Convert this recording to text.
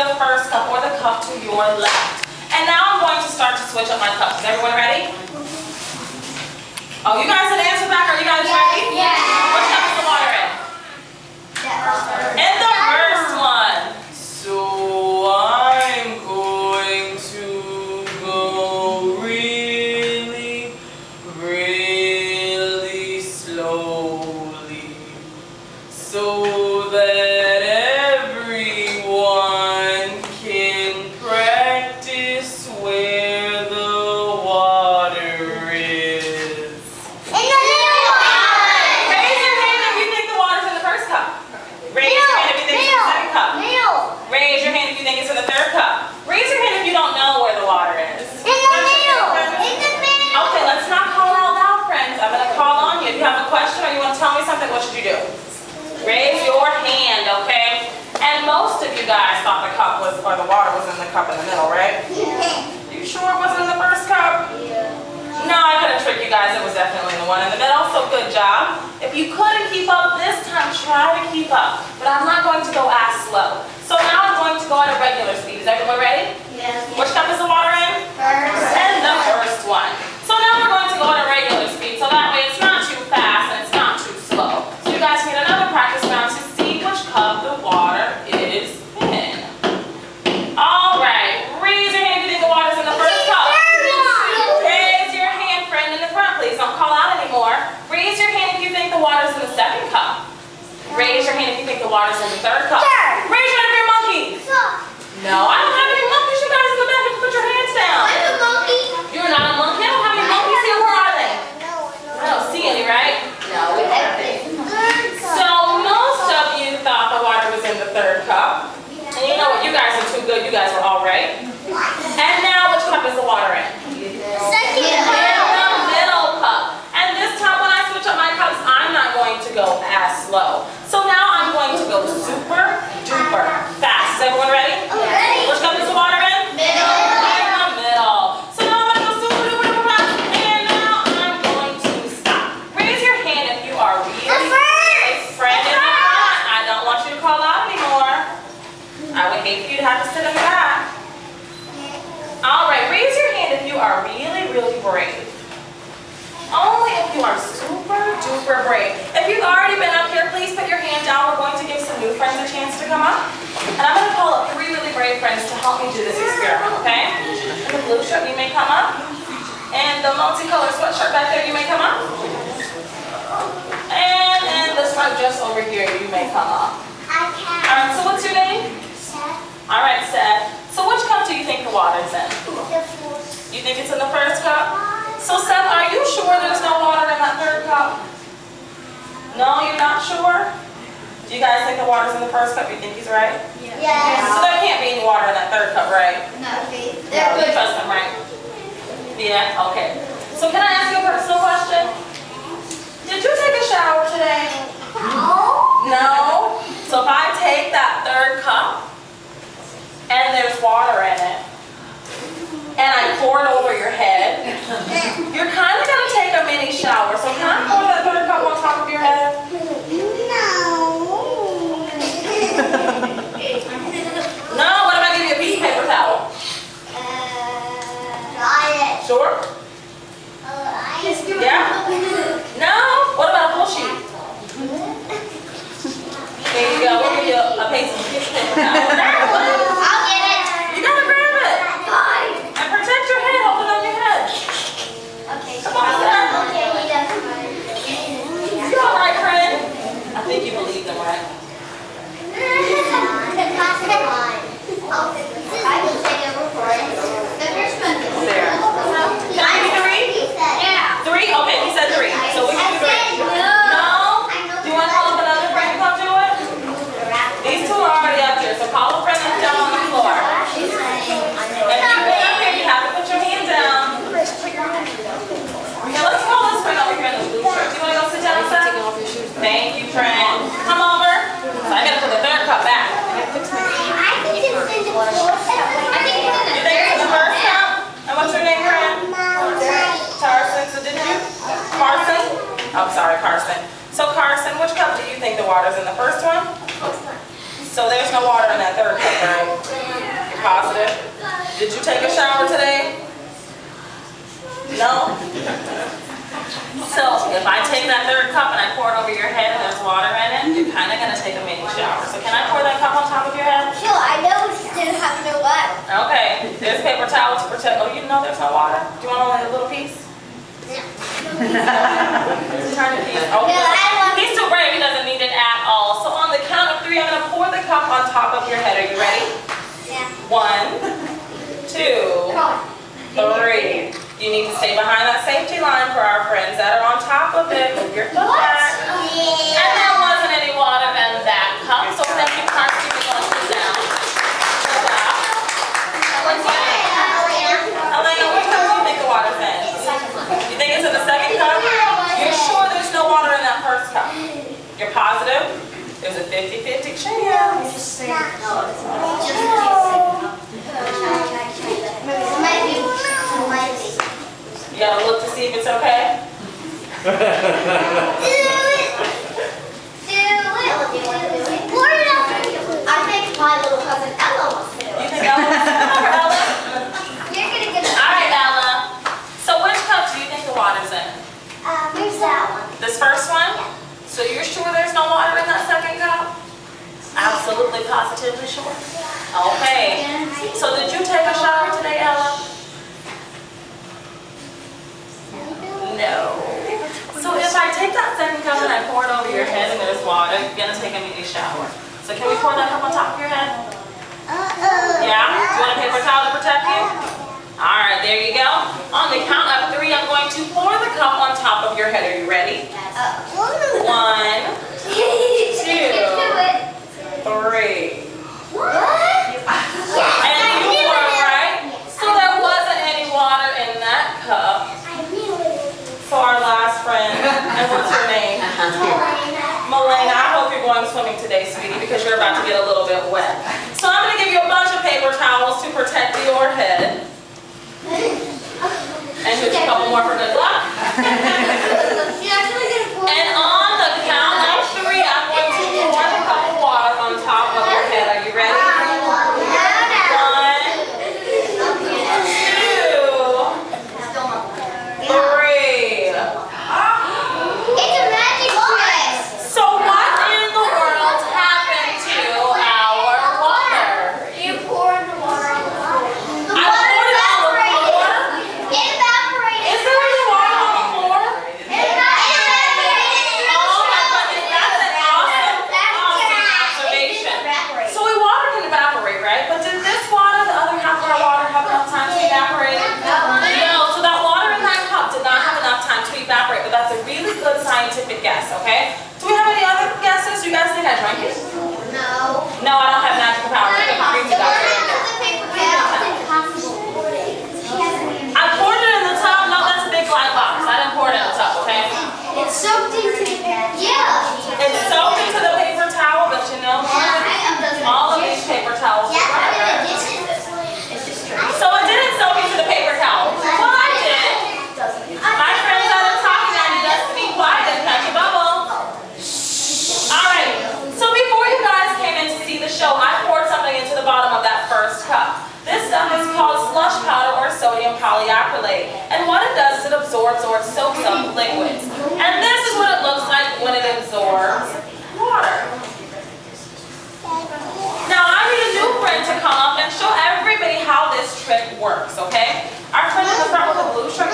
the first cup or the cup to your left. And now I'm going to start to switch up my cups. Is everyone ready? Oh, you guys didn't answer back. Are you guys ready? Yeah. What cup is the water in? In the first one. So I'm going to go really, really slowly so that everyone can practice where the water is. In the middle one. Raise your hand if you think the water's in the first cup. Raise your hand if you think it's in the second cup. Raise your hand if you think it's in the third cup. Raise your hand if you don't know where the water is. In the middle. In the middle. Okay, let's not call out loud, friends. I'm going to call on you. If you have a question or you want to tell me something, what should you do? Raise your hand, okay? And most of you guys thought the cup was, or the water was in the cup in the middle, right? Yeah. You sure it wasn't in the first cup? Yeah. No, I couldn't trick you guys. It was definitely in the one in the middle, so good job. If you couldn't keep up this time, try to keep up. But I'm not going to go as slow. So now I'm going to go at a regular speed. Is everyone ready? Yes. Which cup is the water in? First. And the first one. So now we're going to go at a regular speed. So that way it's not too fast and it's not too slow. So you guys need another practice round to see which cup the water is in. All right. Raise your hand if you think the water's in the first cup. Raise your hand, friend, in the front, please. Don't call out anymore. Raise your hand if you think the water's in the second cup. Raise your hand if you think the water's in the third cup. Raise your hand if you're monkeys. No, I don't have any monkeys. You guys in the back have to put your hands down. I'm a monkey. You're not a monkey. I don't have any monkeys here. Where are they? I don't see any, right? No, we haven't. So most of you thought the water was in the third cup. And you know what? You guys are too good. You guys were all right. And now, which cup is the water in? Second. In the middle cup. And this time when I switch up my cups, I'm not going to go as slow. So now I'm going to go super duper fast. Is everyone ready? Ready. Which cup is the water in? Middle. In the middle. So now I'm going to go super duper duper fast. And now I'm going to stop. Raise your hand if you are really friend in the front. I don't want you to call out anymore. I would hate for you to have to sit in the back. All right, raise your hand if you are really, really brave. Only if you are super duper brave. If you've already been up here, please put your hand down. We're going to give some new friends a chance to come up. And I'm going to call up 3 really brave friends to help me do this experiment, okay? In the blue shirt, you may come up. And the multicolored sweatshirt back there, you may come up. And in the stripe just over here, you may come up. I can. All right, so what's your name? All right, Seth. So which cup do you think the water's in? You think it's in the first cup? So Seth, are you sure there's no water in that third cup? No, you're not sure? Do you guys think the water's in the first cup? You think he's right? Yes. So there can't be any water in that third cup, right? No. No, you trust him, right? Yeah, okay. So can I ask you a personal question? Did you take a shower today? No. No? So if I take that third cup and there's water in it, and I pour it over your head, you're kind of going to take a mini shower. So can I pour that third cup on top of your head? No. No? What if I give you a piece of paper towel? Try it. Sure? Yeah? No? What about a full sheet? There you go. We'll give you a piece of paper towel. I'll get it. You got to grab it. Fine. And protect your head. Hold it on your head. Okay. Come on, Seth. Okay, he does. You all right, friend? I think you believe them, right? I will take over for it. The first one. There. Can I give you 3? Yeah. 3? Okay, he said 3. So we can do 3. No? Do you want to call up another friend to come do it? These 2 are already up here, so call a friend that's down on the floor. If you've been up here, you have to put your hand down. Now let's call this friend over here in the blue shirt. Do you want to go sit down, Seth? Thank you, friend. Come over. So I got to put the third cup back. I think it's in the first cup. I think it's in the You think it's the first cup? And what's your name, friend? Carson. So did you? Carson? I'm sorry, Carson. So Carson, which cup do you think the water's in? The first one? So there's no water in that third cup, right? take a shower today? No? So if I take that third cup and I pour it over your head and there's water in it, you're kind of going to take a mini shower. So can I pour that cup on top of your head? Sure, I know we still have no water. Okay, there's paper towel to protect. Oh, you know there's no water? Do you want only a little piece? No. Turn the piece. Oh, No, I want he's too brave. He doesn't need it at all. So on the count of 3, I'm going to pour the cup on top of your head. Are you ready? Yeah. 1, 2, 3. You need to stay behind that safety line for our friends that are on top of it. Move your foot back. Yeah. And there wasn't any water in that cup, so thank you, Carson. You're going to sit down. Good job. Elena, which cup do you think the water's in? You think it's in the second cup? You're sure there's no water in that first cup? You're positive? There's a 50-50 chance. You gotta look to see if it's okay. I think my little cousin Ella wants to do it. You think Ella wants to do it? Ella? You're gonna get it. All right, Ella. So which cup do you think the water's in? Where's that one? This first one? So you're sure there's no water in that second cup? Absolutely, positively sure? Okay. So did you take a shower today, Ella? No. So if I take that second cup and I pour it over your head and there's water, you're going to take a mini shower. So can we pour that cup on top of your head? Yeah? Do you want a paper towel to protect you? All right, there you go. On the count of 3, I'm going to pour the cup on top of your head. Are you ready? 1, 2, 3. And you were right. So there wasn't any water in that cup. For our last friend. And what's her name? Melena. I hope you're going swimming today, sweetie, because you're about to get a little bit wet. So I'm going to give you a bunch of paper towels to protect your head. And here's a couple more for good luck. And on the count of 3, I'm going to pour a cup of water on top of your head. Are you ready? 1, 2, 3. It's a magic trick. So what in the world happened to our water? You poured the water on the floor. The I water poured it on the floor? It evaporated. Is there any water on the floor? It evaporated. Oh my goodness, that's an awesome observation. So water can evaporate, right? But did this water, the other half of our water, have enough time to evaporate? No, so that water in that cup did not have enough time to evaporate, but that's a really good scientific guess, okay? Do we have any other guesses? Do you guys think I drank it? No. No, I don't have magical powers. I couldn't freeze it out there. I poured it in the tub. No, that's a big black box. I didn't pour it in the tub, okay? It's soaked into the yeah. It's soaked into the paper towel, but you know what? All of these paper towels are rubber. So it didn't soak into the paper towel. Well, I did. My friends that are talking, I need us to be quiet and catch a bubble. Alright, so before you guys came in to see the show, I poured something into the bottom of that first cup. This stuff is called slush powder or sodium polyacrylate. And what it does is it absorbs or it soaks up liquids. And this is what it looks like when it absorbs water. Now I need a new friend to come up and show everybody how this trick works, okay? Our friend in the front with the blue shirt,